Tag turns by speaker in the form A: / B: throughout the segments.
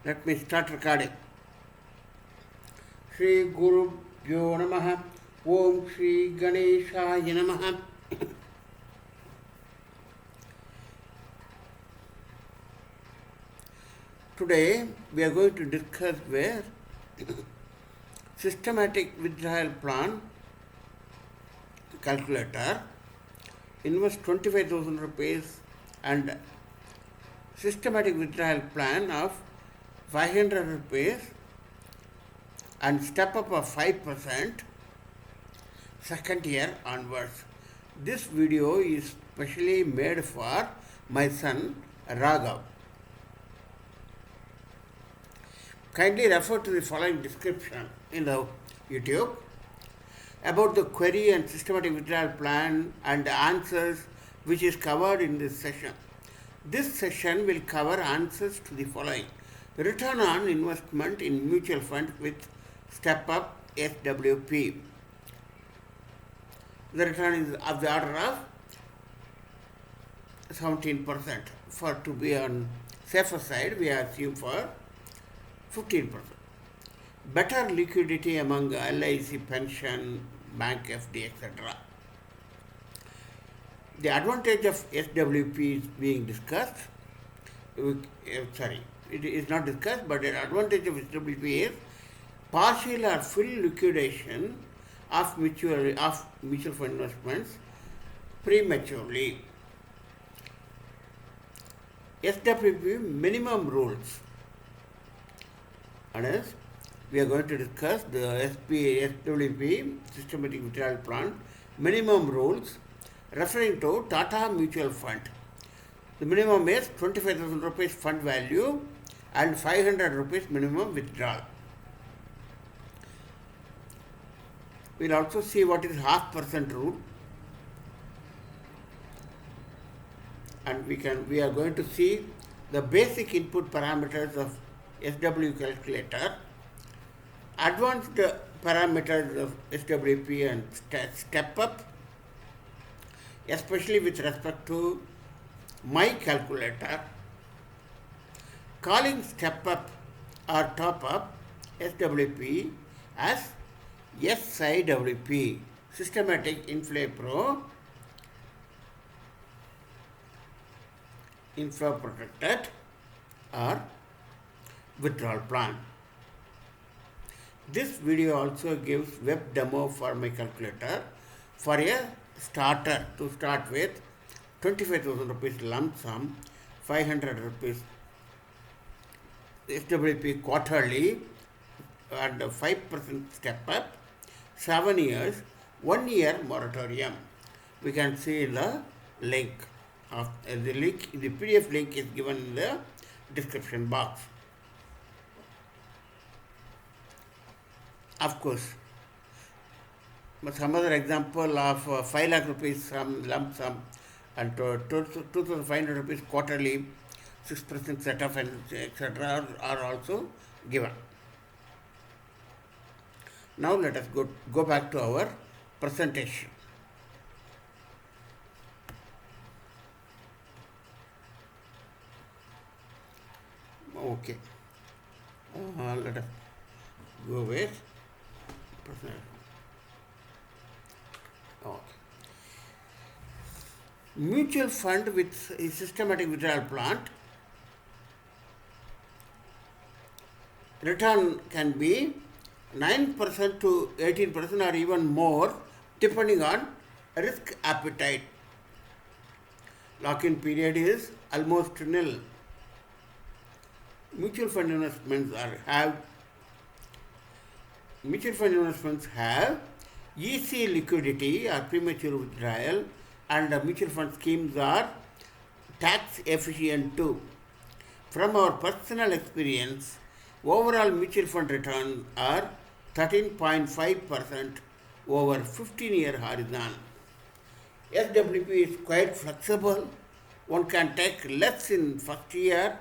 A: Let me start recording. Shri Guru Bhyo Namaha. Om Shri Ganeshaya Namaha. Today we are going to discuss where systematic withdrawal plan calculator, invest 25,000 rupees and systematic withdrawal plan of 500 rupees and step up of 5% second year onwards. This video is specially made for my son Raghav. Kindly refer to the following description in the YouTube about the query and systematic withdrawal plan and the answers which is covered in this session. This session will cover answers to the following: return on investment in mutual fund with StepUp SWP. The return is of the order of 17%. For to be on safer side, we assume for 15%. Better liquidity among LIC pension, bank FD, etc. The advantage of SWP is being discussed. It is not discussed, but the advantage of SWP is partial or full liquidation of mutual fund investments prematurely. SWP minimum rules. And as we are going to discuss the SWP systematic withdrawal plan minimum rules referring to Tata Mutual Fund. The minimum is 25,000 rupees fund value and 500 rupees minimum withdrawal. We will also see what is 0.5% rule, and we are going to see the basic input parameters of SW calculator, advanced parameters of SWP and StepUp, especially with respect to my calculator, calling StepUp or top-up SWP as SIWP, systematic inflapro, infra-protected or withdrawal plan. This video also gives web demo for my calculator for a starter to start with 25,000 rupees lump sum, 500 rupees SWP quarterly and 5% step up, 7 years, 1 year moratorium. We can see the link of the PDF link is given in the description box. Of course, some other example of 5 lakh rupees lump sum and 2,500 rupees quarterly, 6% setup and etc. are also given. Now let us go back to our presentation. Okay. Let us go with presentation. Okay. Mutual fund with a systematic withdrawal plan. Return can be 9% to 18% or even more depending on risk appetite. Lock-in period is almost nil. Mutual fund investments have easy liquidity or premature withdrawal, and mutual fund schemes are tax efficient too. From our personal experience, overall mutual fund returns are 13.5% over 15-year horizon. SWP is quite flexible. One can take less in first year,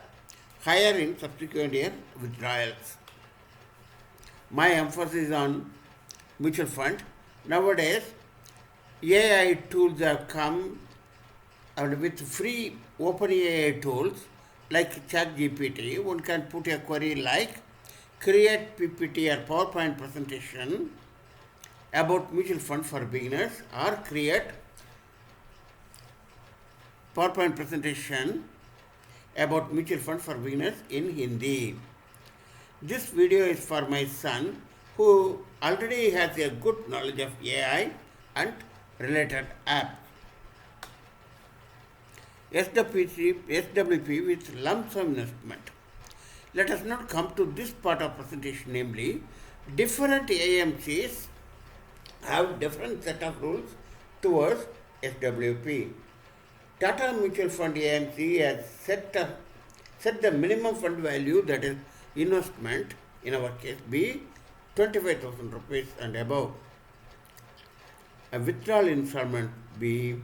A: higher in subsequent year withdrawals. My emphasis on mutual fund. Nowadays, AI tools have come, and with free open AI tools like ChatGPT, one can put a query like create PPT or PowerPoint presentation about mutual fund for beginners, or create PowerPoint presentation about mutual fund for beginners in Hindi. This video is for my son who already has a good knowledge of AI and related apps. SWP with lump sum investment. Let us now come to this part of presentation, namely, different AMCs have different set of rules towards SWP. Tata Mutual Fund AMC has set the minimum fund value, that is investment, in our case, be 25,000 rupees and above. A withdrawal installment be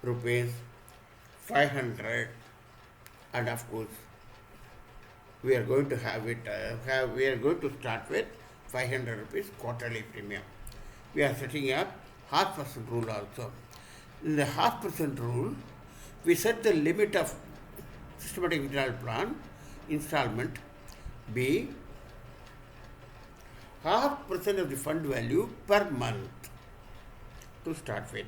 A: rupees 500, and of course we are going to have it we are going to start with 500 rupees quarterly premium. We are setting up 0.5% rule also. In the 0.5% rule, we set the limit of systematic withdrawal plan installment be 0.5% of the fund value per month to start with.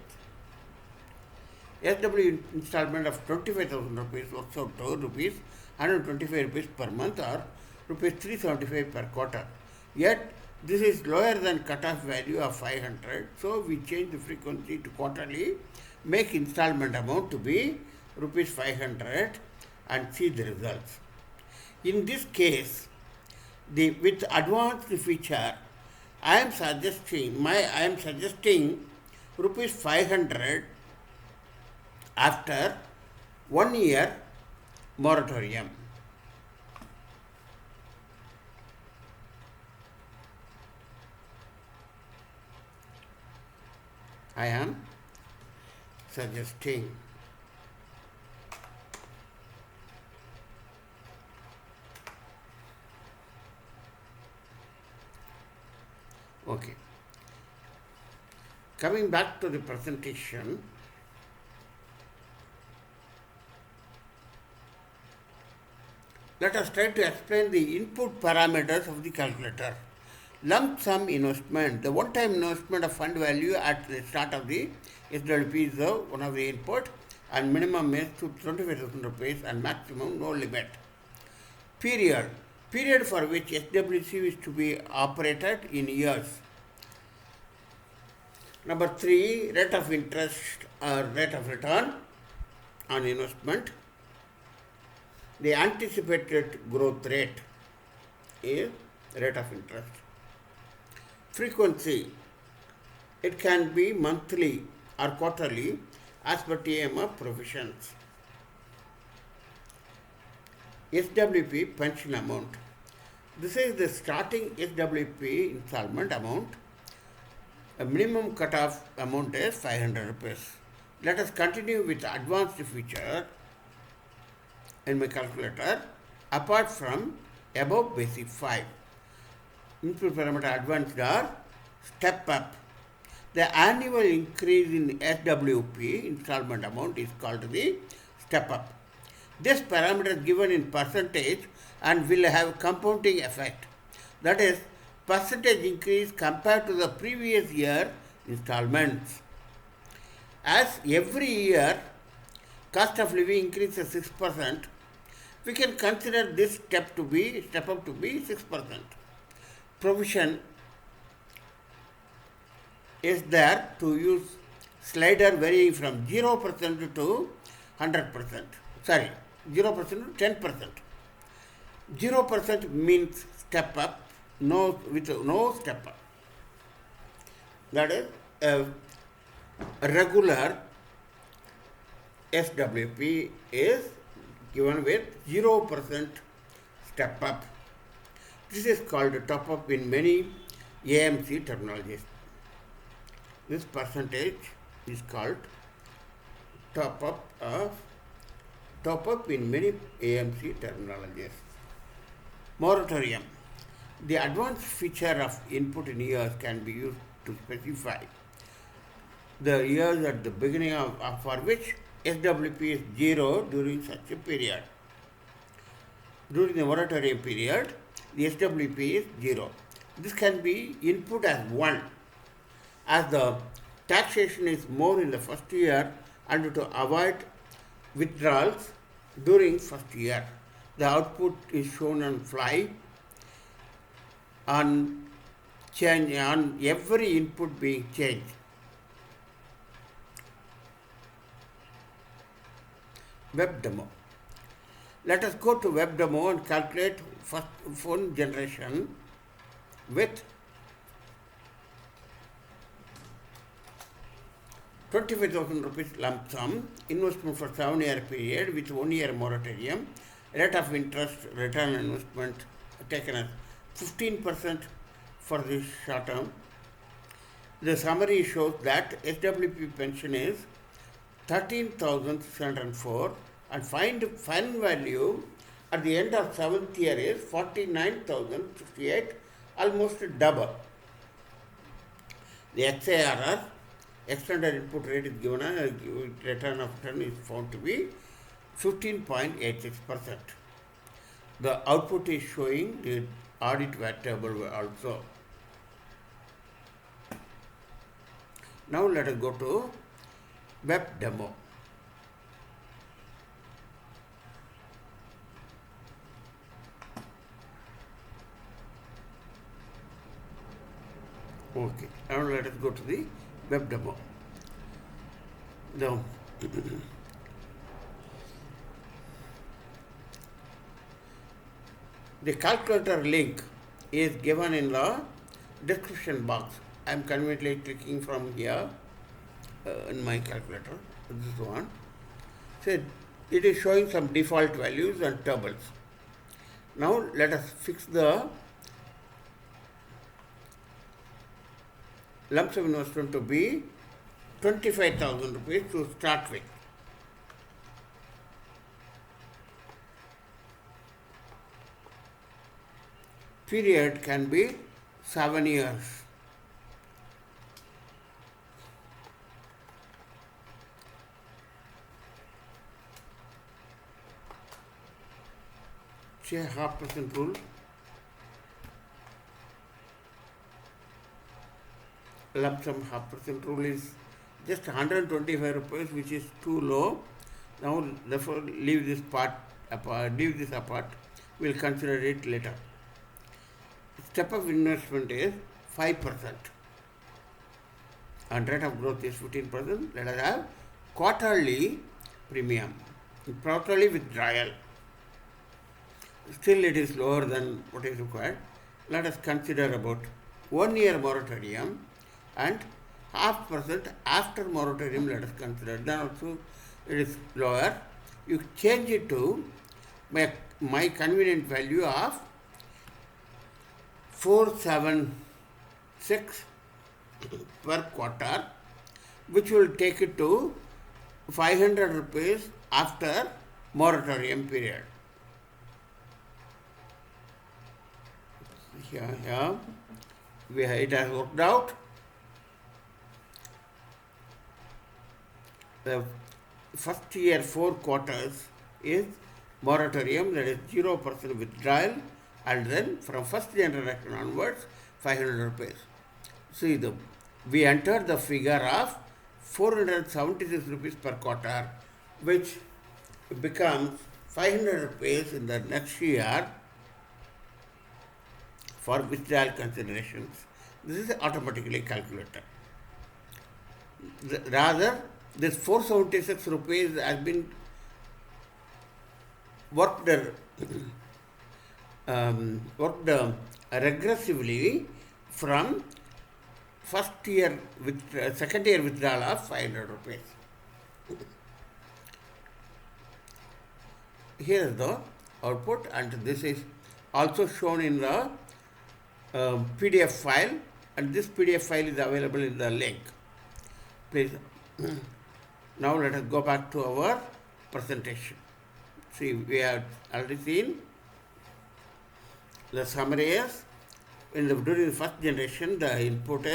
A: SW installment of 25,000 rupees works out to rupees 125 rupees per month, or rupees 375 per quarter. Yet this is lower than cutoff value of 500, so we change the frequency to quarterly, make installment amount to be rupees 500 and see the results. In this case, with advanced feature, I am suggesting rupees 500 after 1 year moratorium. I am suggesting okay. Coming back to the presentation, let us try to explain the input parameters of the calculator. Lump sum investment, the one-time investment of fund value at the start of the SWP is one of the input, and minimum is to 25,000 rupees and maximum no limit. Period for which SWC is to be operated in years. Number 3, rate of interest or rate of return on investment. The anticipated growth rate is rate of interest. Frequency, it can be monthly or quarterly as per TMF provisions. SWP pension amount. This is the starting SWP installment amount. A minimum cutoff amount is 500 rupees. Let us continue with advanced feature in my calculator apart from above basic 5. Input parameter advanced are StepUp. The annual increase in SWP installment amount is called the StepUp. This parameter is given in percentage and will have compounding effect. That is, percentage increase compared to the previous year installments. As every year cost of living increases 6%, we can consider this step up to be 6%. Provision is there to use slider varying from 0% to 100%. 0% to 10%. 0% means step up, with no step up. That is a regular SWP is given with 0% step up. This is called top up in many AMC terminologies. This percentage is called top up in many AMC terminologies. Moratorium. The advanced feature of input in years can be used to specify the years at the beginning for which SWP is 0 during such a period. during the moratorium period, the SWP is 0. This can be input as 1, as the taxation is more in the first year and to avoid withdrawals during first year. The output is shown on fly on change on every input being changed. Web demo. Let us go to web demo and calculate first fund generation with 25,000 rupees lump sum, investment for 7-year period with 1 year moratorium, rate of interest, return on investment taken as 15% for this short term. The summary shows that SWP pension is 13,604 and fund value at the end of 7th year is 49,058, almost double. The XIRR, extended input rate, is given as return of return is found to be 15.86%. The output is showing the audit VAT table also. Now let us go to web demo. Okay, now let us go to the web demo. Now, the calculator link is given in the description box. I am conveniently clicking from here in my calculator. This one. So it is showing some default values and tables. Now let us fix the lump sum investment to be 25,000 rupees to start with. Period can be 7 years. Say 0.5% rule. Lump sum 0.5% rule is just 125 rupees, which is too low. Now, therefore, leave this part apart. Leave this apart. We'll consider it later. StepUp investment is 5%. And rate of growth is 15%. Let us have quarterly premium, quarterly withdrawal. Still, it is lower than what is required. Let us consider about 1 year moratorium and 0.5% after moratorium. Let us consider. Then also it is lower. You change it to my convenient value of 476 per quarter, which will take it to 500 rupees after moratorium period. Here it has worked out. The first year 4 quarters is moratorium, that is 0% withdrawal, and then from first generation onwards 500 rupees. See, we entered the figure of 476 rupees per quarter, which becomes 500 rupees in the next year for withdrawal considerations. This is automatically calculated. Rather, this 476 rupees has been worked regressively from second year withdrawal of 500 rupees. Here is the output, and this is also shown in the PDF file, and this PDF file is available in the link. Please. Now let us go back to our presentation. See, we have already seen the summary is during the first generation, the input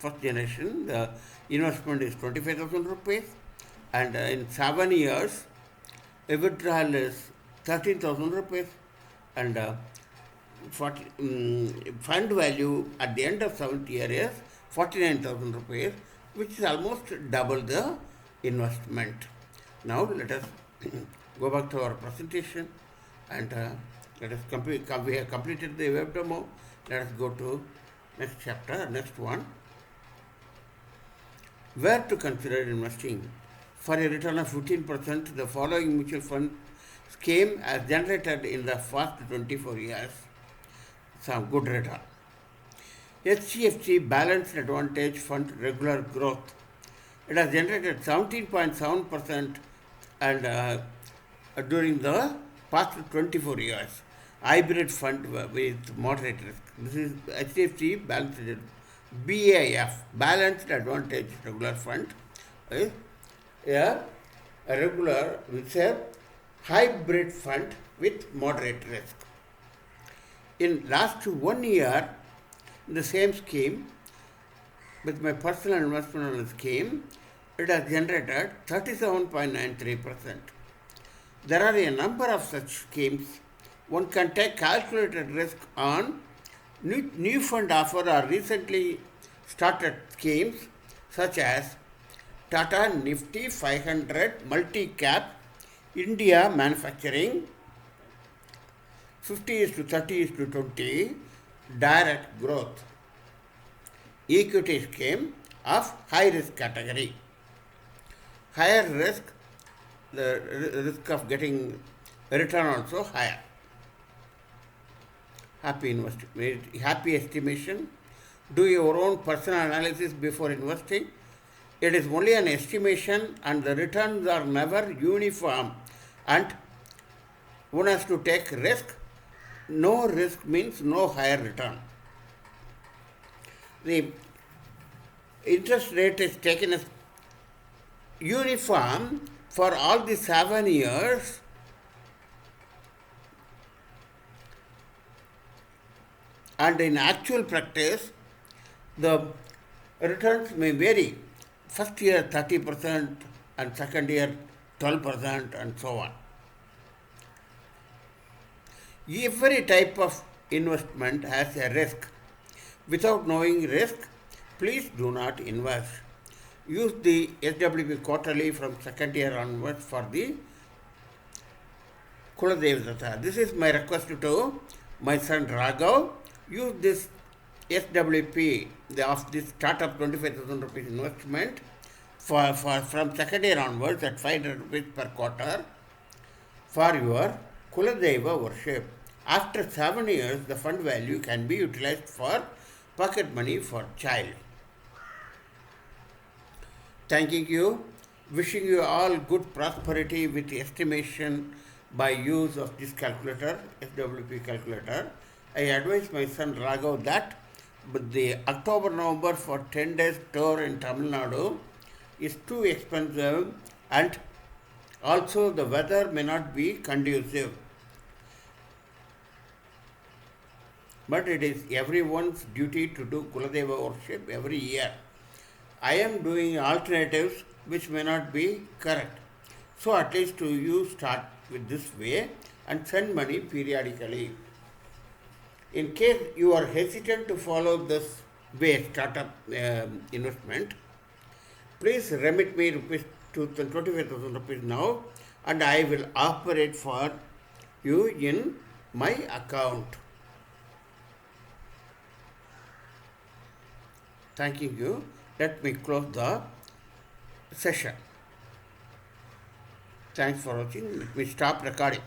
A: first generation, the investment is 25,000 rupees, and in 7 years, a withdrawal is 13,000 rupees, and fund value at the end of 7th year is 49,000 rupees, which is almost double the investment. Now let us go back to our presentation, and let us complete. We have completed the web demo. Let us go to next chapter, next one. Where to consider investing? For a return of 15%, the following mutual fund scheme has generated in the first 24 years some good return. HDFC Balanced Advantage Fund Regular Growth. It has generated 17.7% and during the past 24 years. Hybrid fund with moderate risk. This is HDFC BAF, Balanced Advantage Regular Fund. A regular, it's a hybrid fund with moderate risk. In last 1 year, in the same scheme, with my personal investment on the scheme, it has generated 37.93%. There are a number of such schemes. One can take calculated risk on new fund offer or recently started schemes such as Tata Nifty 500 Multi-Cap India Manufacturing 50:30:20 direct growth equity scheme of high risk category. Higher risk, the risk of getting return also higher. Happy estimation. Do your own personal analysis before investing. It is only an estimation and the returns are never uniform, and one has to take risk. No risk means no higher return. The interest rate is taken as uniform for all the 7 years, and in actual practice, the returns may vary. First year 30% and second year 12% and so on. Every type of investment has a risk. Without knowing risk, please do not invest. Use the SWP quarterly from second year onwards for the Kuladevdata. This is my request to my son Raghav. Use this SWP of this startup 25,000 rupees investment from second year onwards at 500 rupees per quarter for your Kuladeva worship. After 7 years, the fund value can be utilized for pocket money for child. Thanking you. Wishing you all good prosperity with estimation by use of this calculator, SWP calculator. I advise my son Raghav that the October-November for 10 days tour in Tamil Nadu is too expensive, and also the weather may not be conducive. But it is everyone's duty to do Kuladeva worship every year. I am doing alternatives which may not be correct. So at least you start with this way and send money periodically. In case you are hesitant to follow this way startup investment, please remit me rupees 25,000 rupees now, and I will operate for you in my account. Thanking you. Let me close the session. Thanks for watching. Let me stop recording.